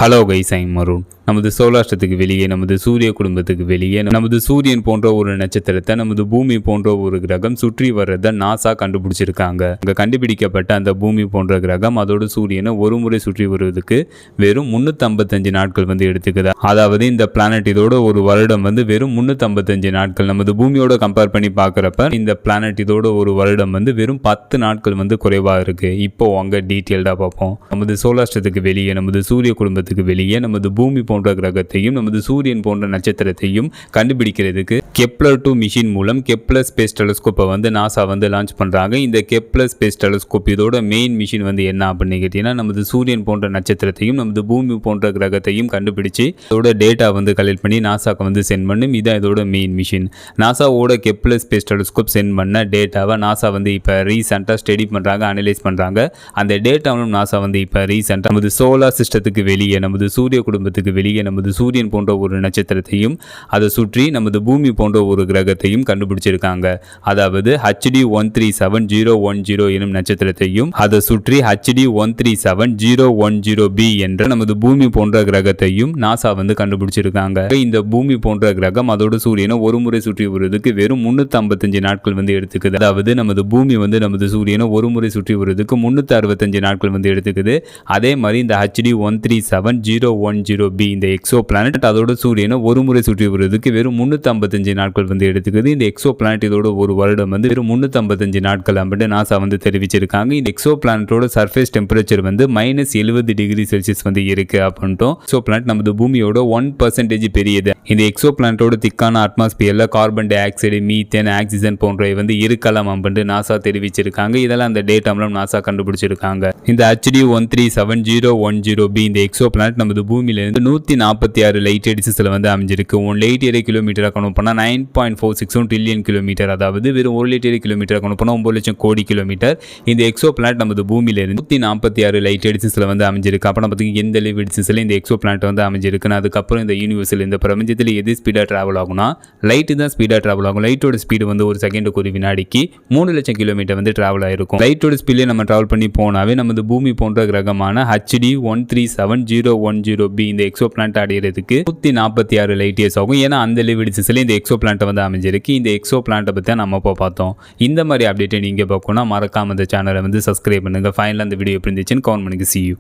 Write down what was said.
Hello guys, I'm மருண். நமது சோலாஷ்டத்துக்கு வெளியே, நமது சூரிய குடும்பத்துக்கு வெளியே, நமது சூரியன் போன்ற ஒரு நட்சத்திரத்தை நமது பூமி போன்ற ஒரு கிரகம் சுற்றி வர்றதை நாசா கண்டுபிடிச்சிருக்காங்க. அங்கே கண்டுபிடிக்கப்பட்ட அந்த பூமி போன்ற கிரகம் அதோட சூரியனை ஒரு முறை சுற்றி வருவதற்கு வெறும் 355 நாட்கள் எடுத்துக்குது. அதாவது இந்த பிளானட் இதோட ஒரு வருடம் வெறும் 355 நாட்கள். நமது பூமியோட கம்பேர் பண்ணி பார்க்குறப்ப இந்த பிளானட் இதோட ஒரு வருடம் வெறும் 10 நாட்கள் குறைவாக இருக்கு. இப்போ அங்கே டீட்டெயில்டாக பார்ப்போம். நமது சோலாஷ்டத்துக்கு வெளியே, நமது சூரிய குடும்பத்துக்கு வெளியே, நமது பூமி போன்ற கிரகத்தையும் நமது சூரியன் போன்ற நட்சத்திரத்தையும் கண்டுபிடிக்கிறதுக்கு கெப்லர் 2 மிஷின் மூலம் கெப்லர் ஸ்பேஸ் டெலஸ்கோப்பை நாசா லான்ச் பண்றாங்க. இந்த கெப்லர் ஸ்பேஸ் டெலஸ்கோப் இதோட மெயின் மிஷின் என்ன அப்படின்னு கேட்டீங்கன்னா, நமது சூரியன் போன்ற நட்சத்திரத்தையும் நமது பூமி போன்ற கிரகத்தையும் கண்டுபிடிச்சு இதோட டேட்டா கலெக்ட் பண்ணி நாசாக்கு சென்ட் பண்ணும். இதான் இதோட மெயின் மிஷின். நாசாவோட கெப்லர் ஸ்பேஸ் டெலஸ்கோப் சென்ட் பண்ண டேட்டாவை நாசா இப்போ ரீசெண்டாக ஸ்டடி பண்றாங்க, அனலைஸ் பண்றாங்க. அந்த டேட்டாவும் நாசா இப்போ ரீசெண்டாக நமது சோலார் சிஸ்டத்துக்கு வெளியே, நமது சூரிய குடும்பத்துக்கு வெளியே, நமது சூரியன் போன்ற ஒரு நட்சத்திரத்தையும் அதை சுற்றி நமது பூமி போன்ற ஒரு கிரகத்தையும் கண்டுபிடிச்சிருக்காங்க. அதாவது HD 137010 எனும் நட்சத்திரத்தையும் அதை சுற்றி HD 137010b என்ற நமது பூமி போன்ற கிரகத்தையும் நாசா கண்டுபிடிச்சிருக்காங்க. இந்த பூமி போன்ற கிரகம் அதோட சூரியனை ஒரு முறை சுற்றி வருவதற்கு வெறும் 355 நாட்கள் எடுத்துக்குது. அதாவது நமது பூமி நமது சூரியனை ஒரு முறை சுற்றி வருவதற்கு 365 நாட்கள் எடுத்துக்குது. அதே மாதிரி இந்த HD 137010b இந்த எக்ஸோ பிளானட் அதோட சூரியனை ஒரு முறை சுற்றி வருவதற்கு வெறும் 355 நாட்கள் எடுத்துக்குது. இந்த எக்ஸோ பிளானட் இதோட ஒரு வருடம் வெறும் 355 நாட்கள் அப்படின்னு நாசா தெரிவிச்சிருக்காங்க. இந்த எக்ஸோ பிளானட்டோட சர்ஃபேஸ் டெம்பரேச்சர் -70 டிகிரி செல்சியஸ் இருக்கு அப்படின்ட்டும். எக்ஸோ பிளானட் நமது பூமியோட 1% பெரியது. இந்த எக்ஸோ பிளானட்டோட திக்கான அட்மாஸ்பியர்ல carbon dioxide, methane, oxygen போன்றவை இருக்கலாம் அப்படின்னு நாசா தெரிவிச்சிருக்காங்க. இதெல்லாம் அந்த டேட்டா நாசா கண்டுபிடிச்சிருக்காங்க. இந்த HD 137010b இந்த எக்ஸோ பிளானட் நமது பூமியில இருந்து 146 லைட் எடிசஸ்ல அமைஞ்சிருக்கு. 1 லைட் இயர் கிலோமீட்டரா கணக்கு பண்ணா 9.46 ட்ரில்லியன் கிலோமீட்டர். அதாவது வெறும் 1 லைட் இயர் கிலோமீட்டரா கணக்கு பண்ணா 9 லட்சம் கோடி கிலோமீட்டர். இந்த எக்ஸோ பிளானட் நமது பூமியில இருந்து 146 லைட் எடிசஸ்ல அமைஞ்சிருக்கு. அப்புறம் பார்த்தீங்கன்னா எந்த லைட் எடிசஸ்ல இந்த எக்ஸோ பிளானட் அமைஞ்சிருக்கு. அதுக்கப்புறம் இந்த யூனிவர்சல் இந்த பிரபஞ்சத்தில் எது ஸ்பீடா டிராவல் ஆகும்னா லைட் தான் ஸ்பீடா டிராவல் ஆகும். லைட்டோட ஸ்பீடு ஒரு செகண்டுக்கு ஒரு வினாடிக்கு 3 லட்சம் கிலோமீட்டர் டிராவல் ஆயிருக்கும். லைட்டோட ஸ்பீட்ல நம்ம டிராவல் பண்ணி போனாவே நமது பூமி போன்ற கிரகமான HD 137010b இந்த எக்ஸோ பிளானட் அடையிறதுக்கு 146 லைட் இயர்ஸ் ஆகும். ஏன்னா அந்த லிவிடிசஸ்ல இந்த எக்ஸோ பிளானட் அமைஞ்சிருக்கு. இந்த எக்ஸோ பிளானட்டை பற்றி நம்ம இப்போ பார்த்தோம். இந்த மாதிரி அப்டேட்டை நீங்க பார்க்கணும்னா மறக்காம இந்த சேனலை சப்ஸ்கிரைப் பண்ணுங்க. ஃபைனலாக அந்த வீடியோ எப்படி இருந்துச்சுன்னு கமெண்ட் பண்ணுங்க. See you.